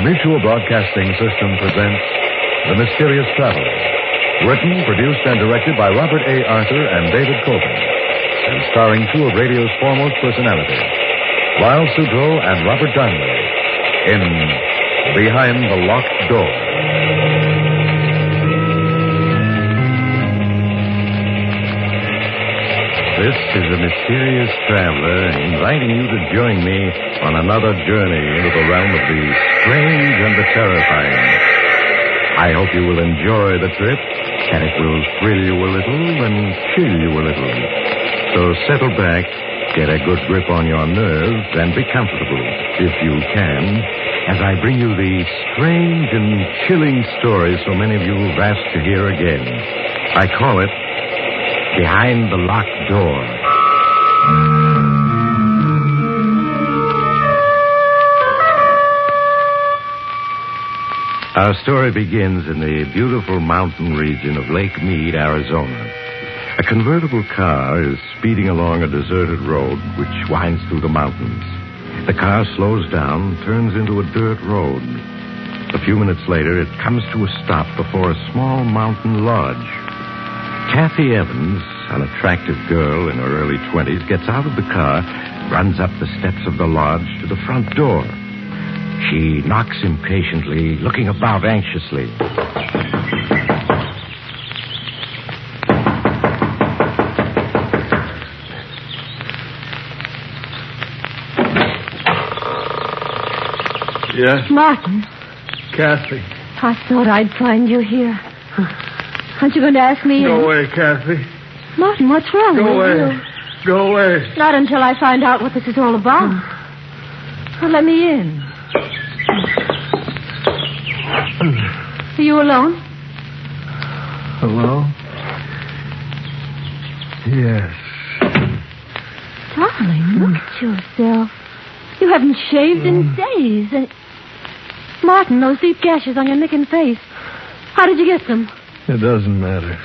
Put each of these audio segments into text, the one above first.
Mutual Broadcasting System presents The Mysterious Traveler. Written, produced, and directed by Robert A. Arthur and David Coben. And starring two of radio's foremost personalities, Lyle Sudrow and Robert Darnley, in Behind the Locked Door. This is a mysterious traveler inviting you to join me on another journey into the realm of the strange and the terrifying. I hope you will enjoy the trip, and it will thrill you a little and chill you a little. So settle back, get a good grip on your nerves, and be comfortable, if you can, as I bring you the strange and chilling story so many of you have asked to hear again. I call it Behind the Locked Door. Our story begins in the beautiful mountain region of Lake Mead, Arizona. A convertible car is speeding along a deserted road which winds through the mountains. The car slows down, turns into a dirt road. A few minutes later, it comes to a stop before a small mountain lodge. Kathy Evans, an attractive girl in her early 20s, gets out of the car, runs up the steps of the lodge to the front door. She knocks impatiently, looking about anxiously. Yes? Martin. Kathy. I thought I'd find you here. Aren't you going to ask me? Go away, Kathy. Martin, what's wrong Go with away. you? Go away. Not until I find out what this is all about. Well, let me in. Are you alone? Hello? Yes. Darling, look at yourself. You haven't shaved in days. Martin, those deep gashes on your neck and face. How did you get them? It doesn't matter.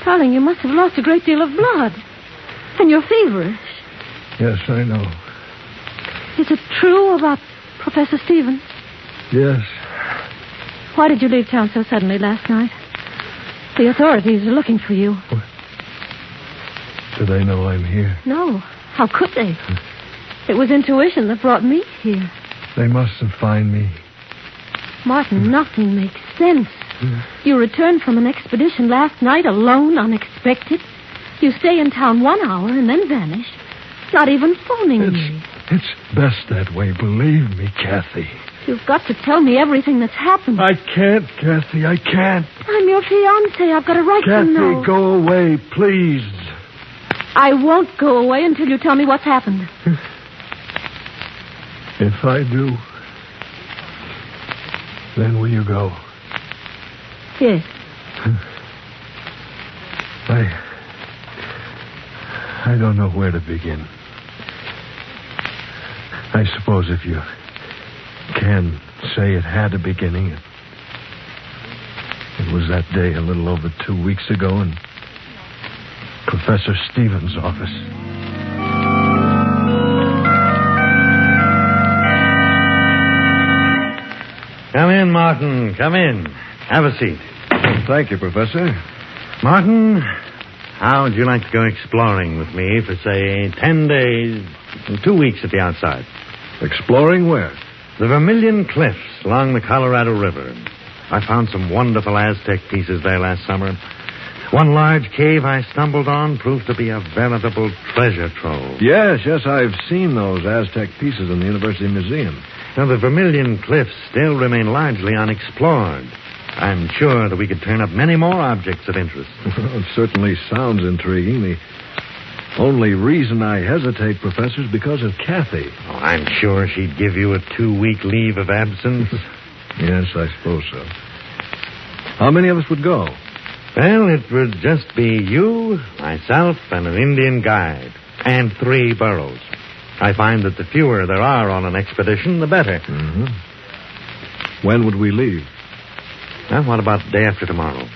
Darling, you must have lost a great deal of blood. And you're feverish. Yes, I know. Is it true about Professor Stevens? Yes. Why did you leave town so suddenly last night? The authorities are looking for you. What? Do they know I'm here? No. How could they? It was intuition that brought me here. They mustn't find me. Martin, nothing makes sense. You returned from an expedition last night alone, unexpected. You stay in town 1 hour and then vanish. Not even phoning me. It's best that way, believe me, Kathy. You've got to tell me everything that's happened. I can't, Kathy, I can't. I'm your fiancé. I've got a right to know. Kathy, go away, please. I won't go away until you tell me what's happened. If I do, then will you go? Yes. I don't know where to begin. I suppose if you can say it had a beginning, it was that day a little over 2 weeks ago in Professor Stevens' office. Come in, Martin. Come in. Have a seat. Thank you, Professor. Martin, how would you like to go exploring with me for, say, 10 days, 2 weeks at the outside? Exploring where? The Vermilion Cliffs along the Colorado River. I found some wonderful Aztec pieces there last summer. One large cave I stumbled on proved to be a veritable treasure trove. Yes, I've seen those Aztec pieces in the University Museum. Now, the Vermilion Cliffs still remain largely unexplored. I'm sure that we could turn up many more objects of interest. It certainly sounds intriguing. The only reason I hesitate, Professor, is because of Kathy. Oh, I'm sure she'd give you a 2-week leave of absence. Yes, I suppose so. How many of us would go? Well, it would just be you, myself, and an Indian guide, and 3 burros. I find that the fewer there are on an expedition, the better. Mm-hmm. When would we leave? Well, what about the day after tomorrow?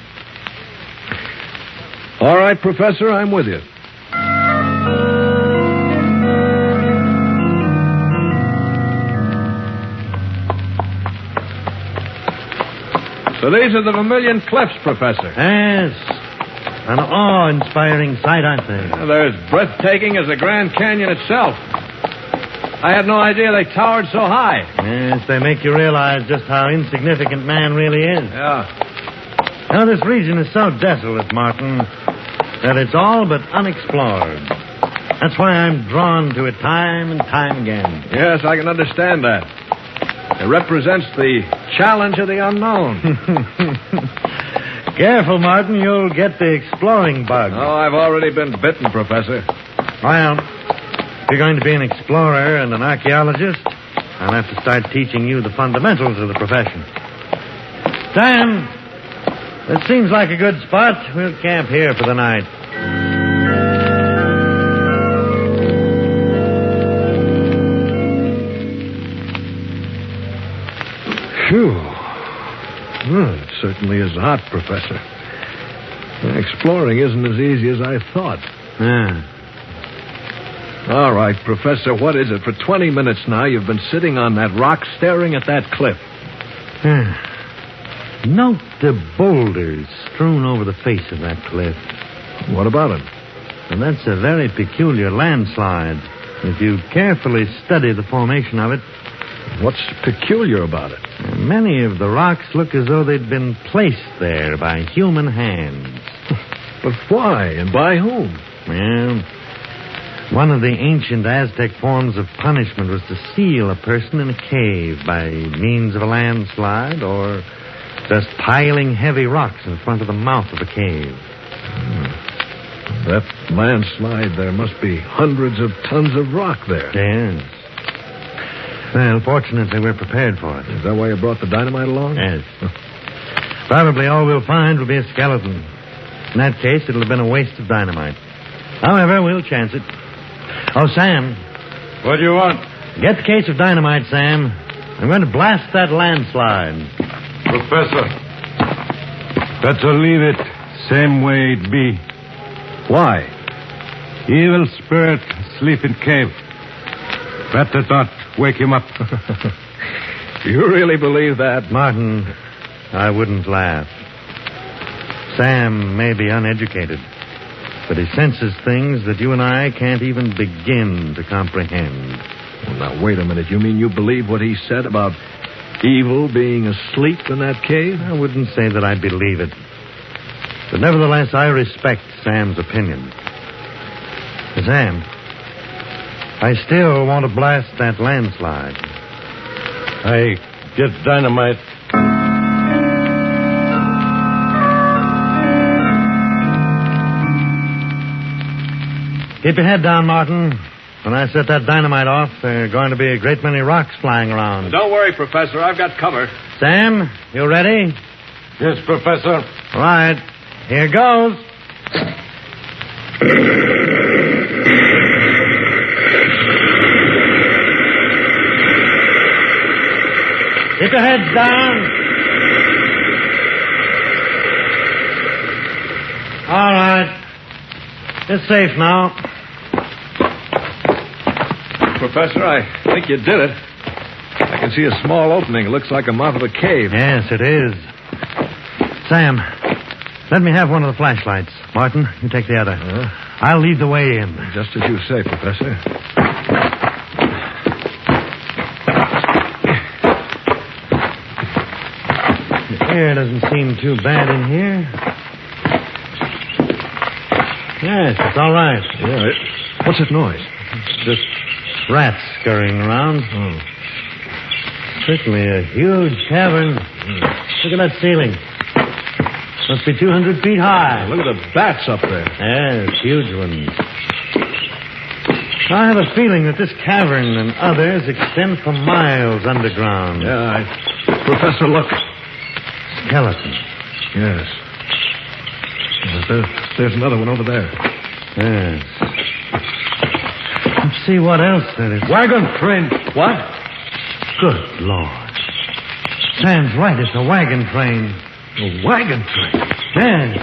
All right, Professor, I'm with you. So these are the Vermilion Cliffs, Professor. Yes. An awe-inspiring sight, aren't they? They're as breathtaking as the Grand Canyon itself. I had no idea they towered so high. Yes, they make you realize just how insignificant man really is. Yeah. Now, this region is so desolate, Martin, that it's all but unexplored. That's why I'm drawn to it time and time again. Yes, I can understand that. It represents the challenge of the unknown. Careful, Martin. You'll get the exploring bug. Oh, I've already been bitten, Professor. Well, if you're going to be an explorer and an archaeologist, I'll have to start teaching you the fundamentals of the profession. Sam, it seems like a good spot. We'll camp here for the night. Phew. Well, it certainly is hot, Professor. Exploring isn't as easy as I thought. Yeah. All right, Professor, what is it? For 20 minutes now, you've been sitting on that rock staring at that cliff. Note the boulders strewn over the face of that cliff. What about it? And that's a very peculiar landslide. If you carefully study the formation of it, What's peculiar about it? many of the rocks look as though they'd been placed there by human hands. But why and by whom? Well, one of the ancient Aztec forms of punishment was to seal a person in a cave by means of a landslide or just piling heavy rocks in front of the mouth of the cave. That landslide, there must be hundreds of tons of rock there. Yes. Well, fortunately, we're prepared for it. Is that why you brought the dynamite along? Yes. Probably all we'll find will be a skeleton. In that case, it'll have been a waste of dynamite. However, we'll chance it. Oh, Sam. What do you want? Get the case of dynamite, Sam. I'm going to blast that landslide. Professor, better leave it same way it be. Why? Evil spirit sleep in cave. Better not wake him up. You really believe that? Martin, I wouldn't laugh. Sam may be uneducated, but he senses things that you and I can't even begin to comprehend. Well, now, wait a minute. You mean you believe what he said about evil being asleep in that cave? I wouldn't say that I believe it. But nevertheless, I respect Sam's opinion. Sam, I still want to blast that landslide. I get dynamite. Keep your head down, Martin. When I set that dynamite off, there are going to be a great many rocks flying around. Don't worry, Professor. I've got cover. Sam, you ready? Yes, Professor. All right. Here goes. Keep your heads down. All right. It's safe now. Professor, I think you did it. I can see a small opening. It looks like a mouth of a cave. Yes, it is. Sam, let me have one of the flashlights. Martin, you take the other. I'll lead the way in. Just as you say, Professor. The air doesn't seem too bad in here. Yes, it's all right. Yeah, what's that noise? Just rats scurrying around. Oh. Certainly a huge cavern. Look at that ceiling. Must be 200 feet high. Look at the bats up there. Yes, huge ones. I have a feeling that this cavern and others extend for miles underground. Yeah, Professor, look. Skeleton. Yes. There's another one over there. Yes. Let's see what else there is. Wagon train. What? Good Lord. Sam's right. It's a wagon train. A wagon train? Yes.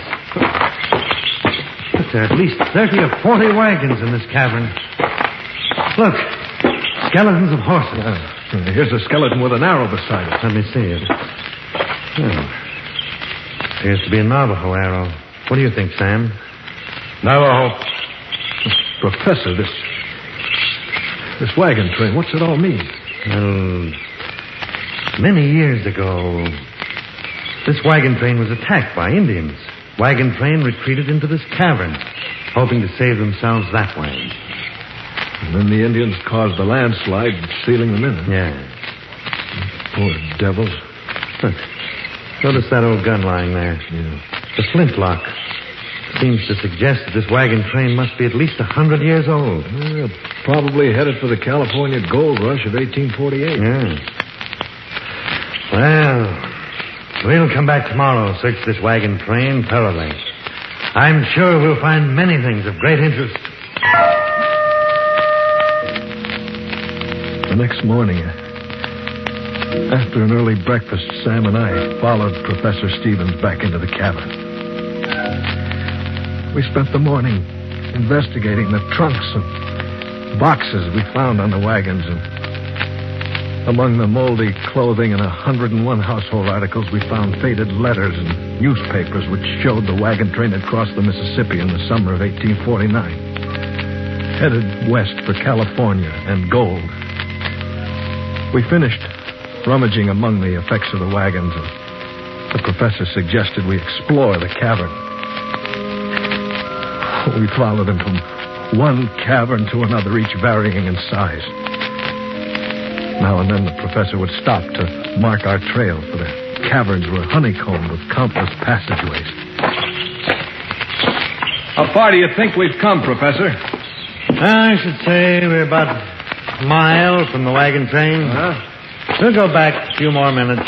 But there are at least 30 or 40 wagons in this cavern. Look. Skeletons of horses. Here's a skeleton with an arrow beside it. Let me see it. Oh. Appears to be a Navajo arrow. What do you think, Sam? Navajo. Professor, this wagon train, what's it all mean? Well, many years ago, this wagon train was attacked by Indians. Wagon train retreated into this cavern, hoping to save themselves that way. And then the Indians caused the landslide, sealing them in. Yeah. Poor devils. Look. Notice that old gun lying there. Yeah. The flintlock. Seems to suggest that this wagon train must be at least 100 years old. Probably headed for the California gold rush of 1848. Yeah. Well, we'll come back tomorrow, search this wagon train thoroughly. I'm sure we'll find many things of great interest. The next morning, after an early breakfast, Sam and I followed Professor Stevens back into the cabin. We spent the morning investigating the trunks and boxes we found on the wagons, and among the moldy clothing and 101 household articles, we found faded letters and newspapers which showed the wagon train had crossed the Mississippi in the summer of 1849, headed west for California and gold. We finished rummaging among the effects of the wagons, and the professor suggested we explore the cavern. We followed him from one cavern to another, each varying in size. Now and then the professor would stop to mark our trail, for the caverns were honeycombed with countless passageways. How far do you think we've come, Professor? I should say we're about a mile from the wagon train. We'll go back a few more minutes.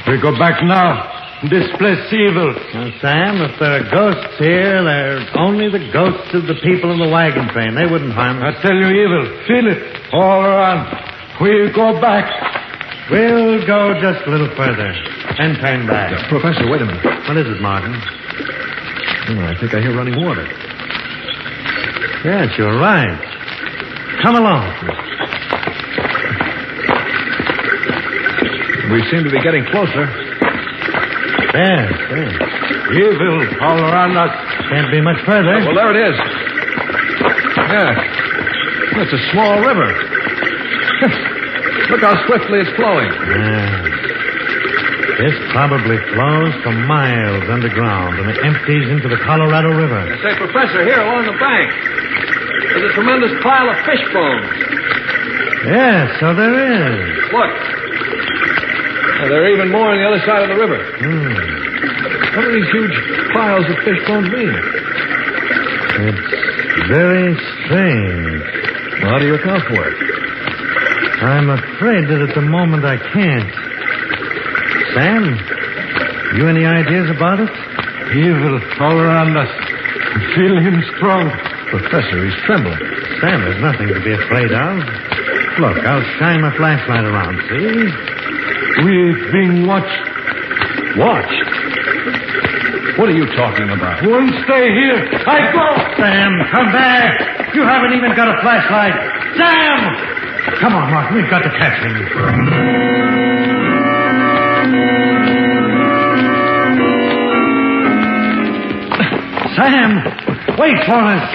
We go back now. This place is evil. Now, Sam, if there are ghosts here, they're only the ghosts of the people in the wagon train. They wouldn't harm us. I tell you, evil. Feel it all around. We'll go back. We'll go just a little further and turn back. Professor, wait a minute. What is it, Martin? I think I hear running water. Yes, you're right. Come along. We seem to be getting closer. Yes. Evil all around us. Can't be much further. Well, there it is. Yeah. It's a small river. Look how swiftly it's flowing. This probably flows for miles underground and it empties into the Colorado River. Say, Professor, here along the bank, there's a tremendous pile of fish bones. Yes, so there is. Look. There are even more on the other side of the river. What do these huge piles of fish bones mean? It's very strange. Well, how do you account for it? I'm afraid that at the moment I can't. Sam, you any ideas about it? Evil all around us. Feel him strong. Professor, he's trembling. Sam, there's nothing to be afraid of. Look, I'll shine my flashlight around, see? We've been watched. Watched? What are you talking about? Won't stay here. I go. Sam, come back. You haven't even got a flashlight. Sam! Come on, Martin. We've got to catch him. Sam! Wait for us.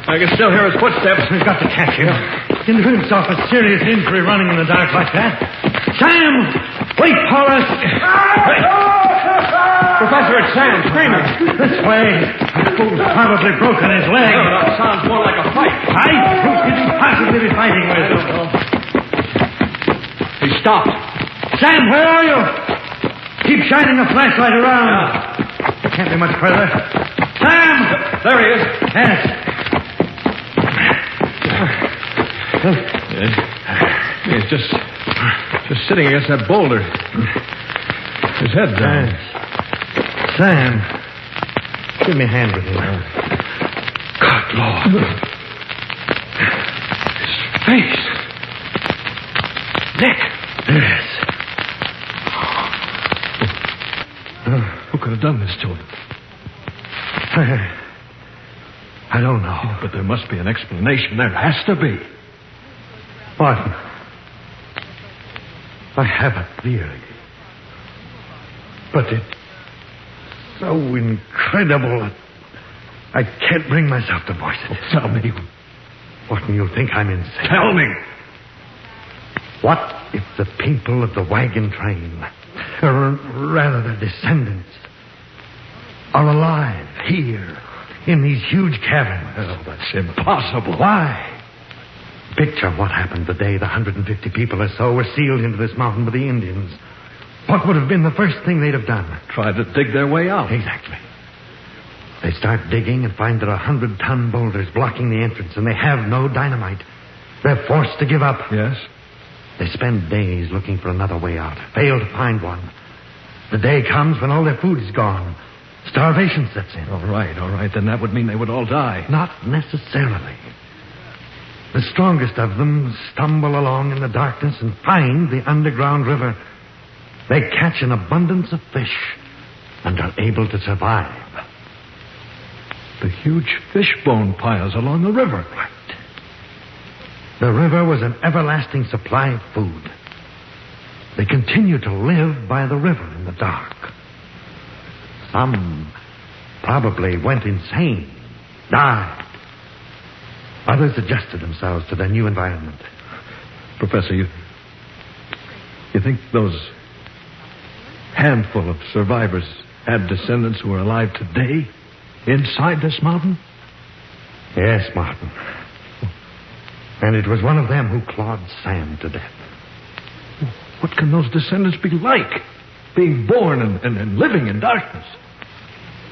I can still hear his footsteps. We've got to catch him. He can do himself a serious injury running in the dark like that. Sam! Wait for us! Professor, it's Sam screaming. This way. The fool's probably broken his leg. No, it sounds more like a fight. Fight? Who could he possibly be fighting with? I don't know. He stopped. Sam, where are you? Keep shining the flashlight around. Can't be much further. Sam! There he is. Yes. He's just sitting against that boulder. His head down. Sam, give me a hand with him. Good Lord. His face. Neck. Yes. Who could have done this to him? I don't know. But there must be an explanation. There has to be. Martin, I have a theory. But so incredible that I can't bring myself to voice it. Tell me. What, do you think I'm insane? Tell me. What if the people of the wagon train, or rather their descendants, are alive here in these huge caverns? Oh, that's impossible. Why? Picture what happened the day the 150 people or so were sealed into this mountain with the Indians. What would have been the first thing they'd have done? Try to dig their way out. Exactly. They start digging and find there are 100-ton boulders blocking the entrance, and they have no dynamite. They're forced to give up. Yes? They spend days looking for another way out, fail to find one. The day comes when all their food is gone. Starvation sets in. All right. Then that would mean they would all die. Not necessarily. The strongest of them stumble along in the darkness and find the underground river. They catch an abundance of fish and are able to survive. The huge fish bone piles along the river. Right. The river was an everlasting supply of food. They continue to live by the river in the dark. Some probably went insane, died. Others adjusted themselves to their new environment. Professor, you think those handful of survivors had descendants who are alive today inside this mountain? Yes, Martin. And it was one of them who clawed Sam to death. What can those descendants be like? Being born and living in darkness.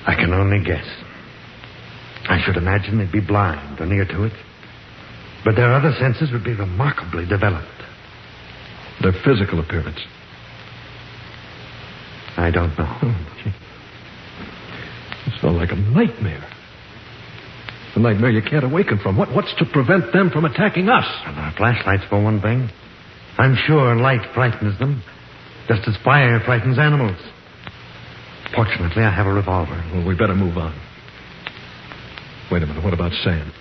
I can only guess. I should imagine they'd be blind or near to it. But their other senses would be remarkably developed. Their physical appearance. I don't know. It's felt like a nightmare. A nightmare you can't awaken from. What's to prevent them from attacking us? And our flashlights, for one thing. I'm sure light frightens them, just as fire frightens animals. Fortunately, I have a revolver. Well, we better move on. Wait a minute. What about Sam?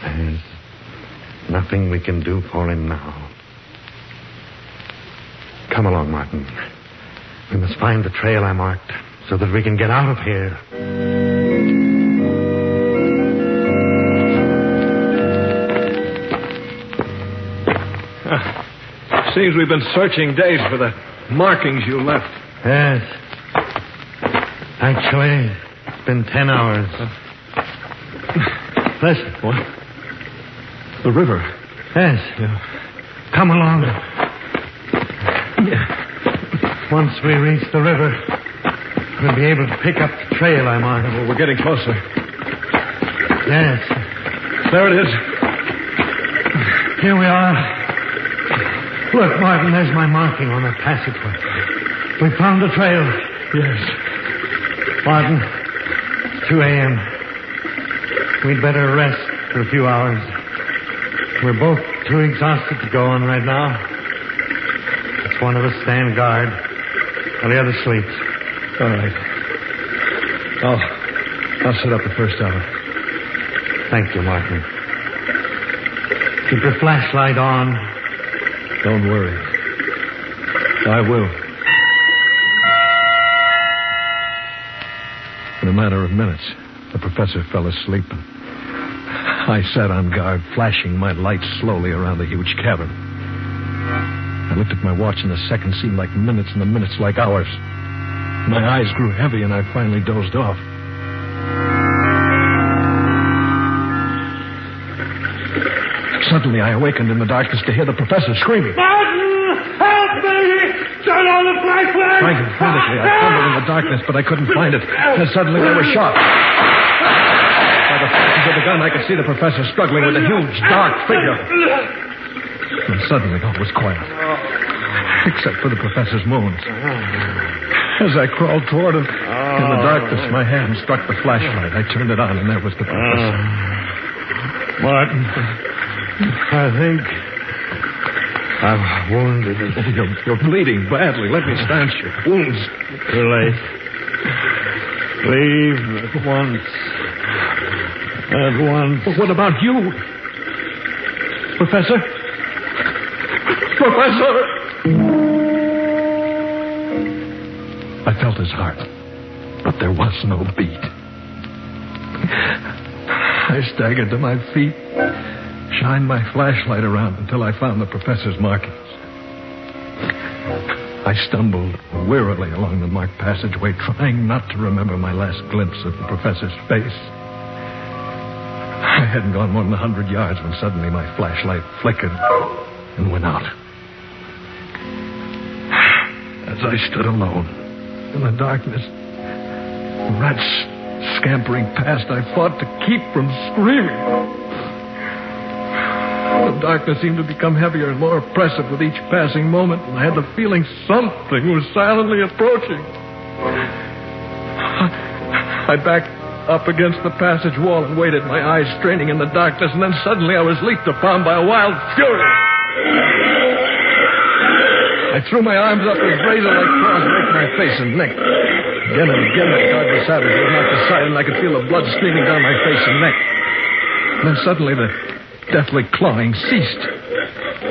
There's nothing we can do for him now. Come along, Martin. We must find the trail I marked so that we can get out of here. Seems we've been searching days for the markings you left. Yes. Actually, it's been 10 hours. Listen. What? The river. Yes. Yeah. Come along. Once we reach the river, we'll be able to pick up the trail I marked. Well, we're getting closer. Yes. There it is. Here we are. Look, Martin, there's my marking on that passageway. We found the trail. Yes. Martin, it's 2 a.m. We'd better rest for a few hours. We're both too exhausted to go on right now. Let's one of us stand guard while the other sleeps. All right. I'll set up the first hour. Thank you, Martin. Keep your flashlight on. Don't worry. I will. In a matter of minutes, the professor fell asleep. I sat on guard, flashing my light slowly around the huge cavern. I looked at my watch, and the seconds seemed like minutes, and the minutes like hours. My eyes grew heavy, and I finally dozed off. Suddenly, I awakened in the darkness to hear the professor screaming. Martin! Help me! Turn on the flashlight! Frantically, I fumbled in the darkness, but I couldn't find it. And suddenly, there was shot. By the flashes of the gun, I could see the professor struggling with a huge, dark figure. And suddenly, all was quiet. Except for the professor's moans. As I crawled toward him, in the darkness, my hand struck the flashlight. I turned it on, and there was the professor. Martin, I think I'm wounded. You're bleeding badly. Let me stanch your wounds. Too late. Leave at once. At once. But what about you? Professor? Professor! I felt his heart, but there was no beat. I staggered to my feet, shined my flashlight around until I found the professor's markings. I stumbled wearily along the marked passageway, trying not to remember my last glimpse of the professor's face. I hadn't gone more than 100 yards when suddenly my flashlight flickered and went out. As I stood alone in the darkness, rats scampering past, I fought to keep from screaming. The darkness seemed to become heavier and more oppressive with each passing moment, and I had the feeling something was silently approaching. I backed up against the passage wall and waited, my eyes straining in the darkness, and then suddenly I was leaped upon by a wild fury. I threw my arms up as razor-like claws raked my face and neck. Again and again, the darkness savage was knocked aside, and I could feel the blood streaming down my face and neck. And then suddenly the deathly clawing ceased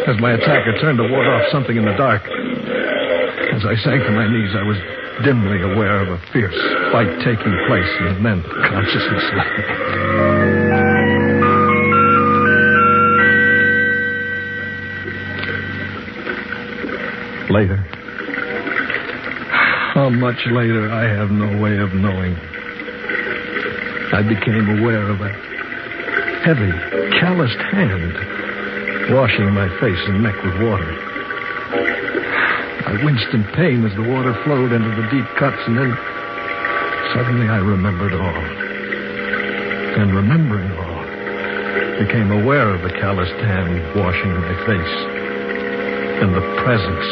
as my attacker turned to ward off something in the dark. As I sank to my knees, I was dimly aware of a fierce fight taking place, and then consciousness left me. Later. How much later, I have no way of knowing. I became aware of a heavy, calloused hand washing my face and neck with water. I winced in pain as the water flowed into the deep cuts, and then suddenly I remembered all. And remembering all, became aware of the calloused hand washing my face and the presence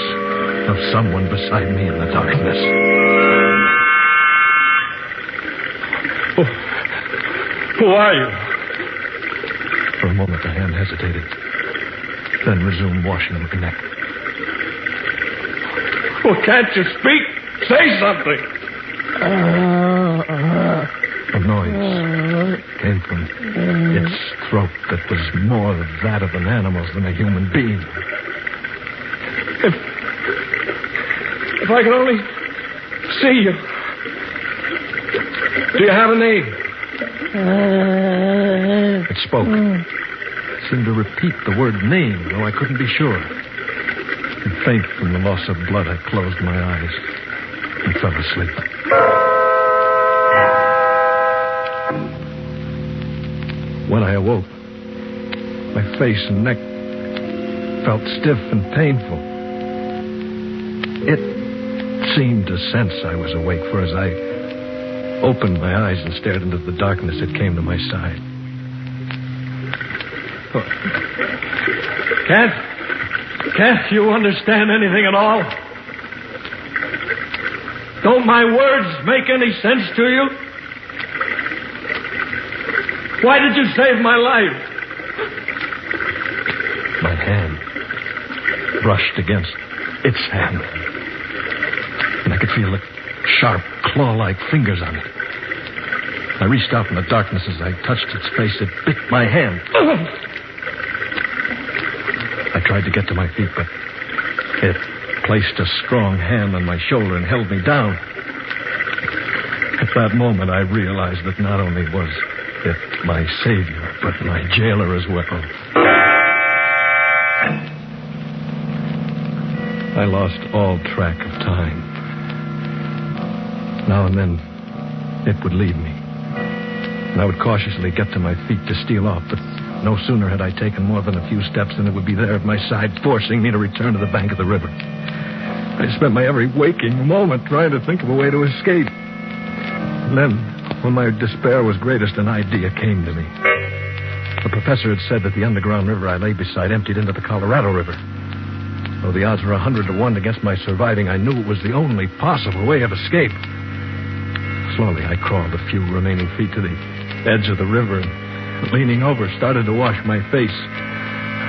of someone beside me in the darkness. Who are you? For a moment, the hand hesitated, then resumed washing my neck. Well, can't you speak? Say something. A noise came from its throat that was more that of an animal than a human being. If I could only see you. Do you have a name? It spoke. It seemed to repeat the word name, though I couldn't be sure. And faint from the loss of blood, I closed my eyes and fell asleep. When I awoke, my face and neck felt stiff and painful. It seemed to sense I was awake, for as I opened my eyes and stared into the darkness, it came to my side. Oh. Can't you understand anything at all? Don't my words make any sense to you? Why did you save my life? My hand brushed against its hand, and I could feel the sharp, claw-like fingers on it. I reached out in the darkness. As I touched its face, it bit my hand. I tried to get to my feet, but it placed a strong hand on my shoulder and held me down. At that moment, I realized that not only was it my savior, but my jailer as well. I lost all track of time. Now and then, it would leave me, and I would cautiously get to my feet to steal off, but no sooner had I taken more than a few steps than it would be there at my side, forcing me to return to the bank of the river. I spent my every waking moment trying to think of a way to escape. And then, when my despair was greatest, an idea came to me. The professor had said that the underground river I lay beside emptied into the Colorado River. Though the odds were 100 to 1 against my surviving, I knew it was the only possible way of escape. Slowly, I crawled a few remaining feet to the edge of the river and, leaning over, started to wash my face.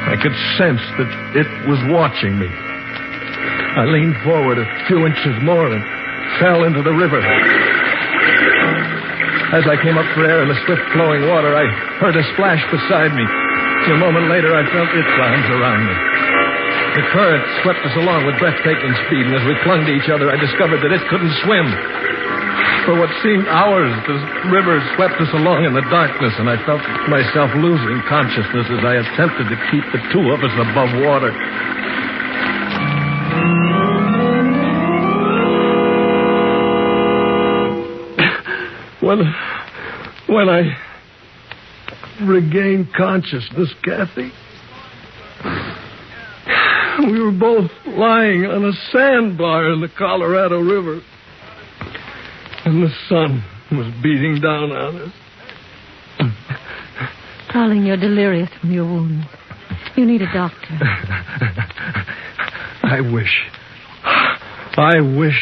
I could sense that it was watching me. I leaned forward a few inches more and fell into the river. As I came up for air in the swift-flowing water, I heard a splash beside me. A moment later, I felt its arms around me. The current swept us along with breathtaking speed, and as we clung to each other, I discovered that it couldn't swim. For what seemed hours, the river swept us along in the darkness, and I felt myself losing consciousness as I attempted to keep the two of us above water. When I regained consciousness, Kathy, we were both lying on a sandbar in the Colorado River. And the sun was beating down on us. Darling, you're delirious from your wounds. You need a doctor. I wish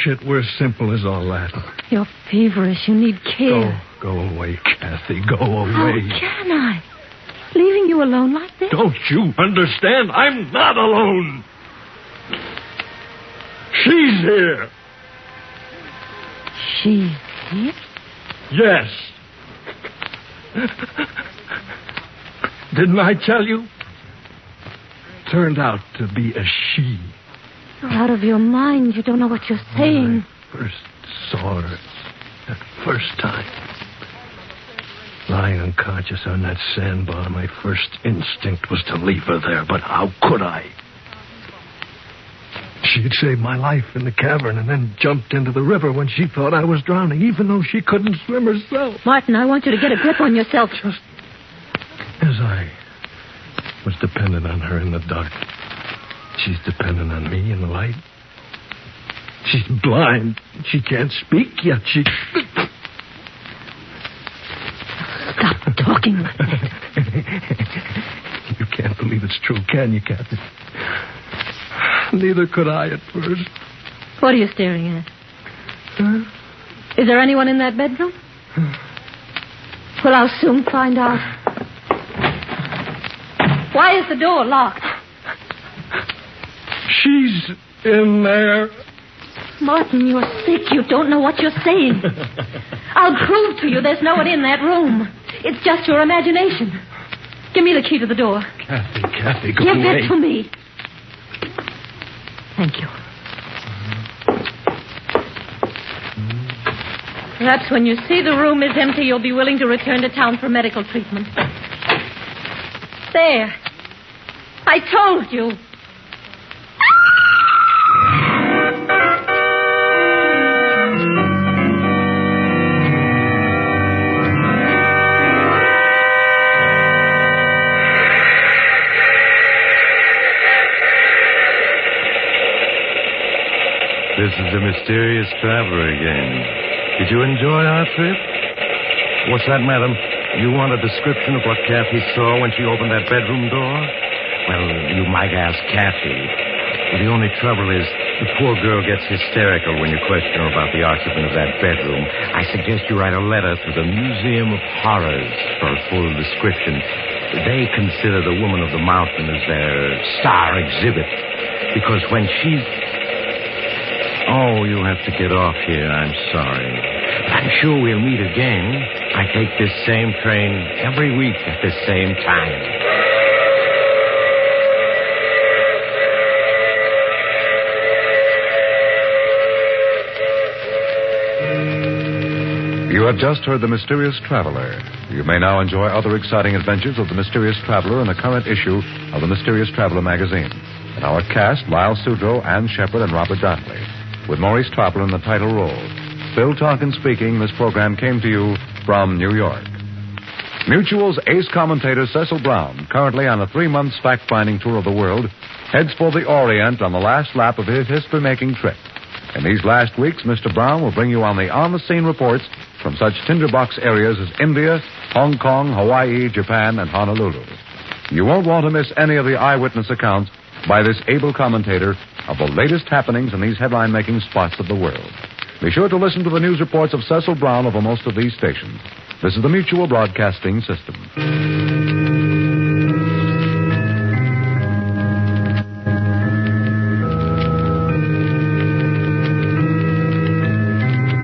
it were simple as all that. You're feverish. You need care. Go away, Kathy. Go away. How can I? Leaving you alone like this? Don't you understand? I'm not alone. She's here. She's here? Yes. Didn't I tell you? Turned out to be a she. You're out of your mind. You don't know what you're saying. When I first saw her, that first time, lying unconscious on that sandbar, my first instinct was to leave her there, but how could I? She had saved my life in the cavern and then jumped into the river when she thought I was drowning, even though she couldn't swim herself. Martin, I want you to get a grip on yourself. Just as I was dependent on her in the dark, she's dependent on me in the light. She's blind. She can't speak, yet she... Stop talking like that. You can't believe it's true, can you, Captain? Neither could I at first. What are you staring at? Huh? Is there anyone in that bedroom? Well, I'll soon find out. Why is the door locked? She's in there. Martin, you're sick. You don't know what you're saying. I'll prove to you there's no one in that room. It's just your imagination. Give me the key to the door. Kathy, go Give away. it to me. Thank you. Perhaps when you see the room is empty, you'll be willing to return to town for medical treatment. There. I told you. This is the Mysterious Traveler again. Did you enjoy our trip? What's that, madam? You want a description of what Kathy saw when she opened that bedroom door? Well, you might ask Kathy. But the only trouble is the poor girl gets hysterical when you question her about the occupant of that bedroom. I suggest you write a letter to the Museum of Horrors for a full description. They consider the Woman of the Mountain as their star exhibit. Because when she's... Oh, you have to get off here. I'm sorry. But I'm sure we'll meet again. I take this same train every week at this same time. You have just heard The Mysterious Traveler. You may now enjoy other exciting adventures of The Mysterious Traveler in the current issue of The Mysterious Traveler magazine. In our cast, Lyle Sudrow, Ann Shepard, and Robert Donnelly, with Maurice Traveler in the title role. Bill Tonkin speaking. This program came to you from New York. Mutual's ace commentator Cecil Brown, currently on a 3-month fact-finding tour of the world, heads for the Orient on the last lap of his history-making trip. In these last weeks, Mr. Brown will bring you on-the-scene reports from such tinderbox areas as India, Hong Kong, Hawaii, Japan, and Honolulu. You won't want to miss any of the eyewitness accounts by this able commentator of the latest happenings in these headline-making spots of the world. Be sure to listen to the news reports of Cecil Brown over most of these stations. This is the Mutual Broadcasting System.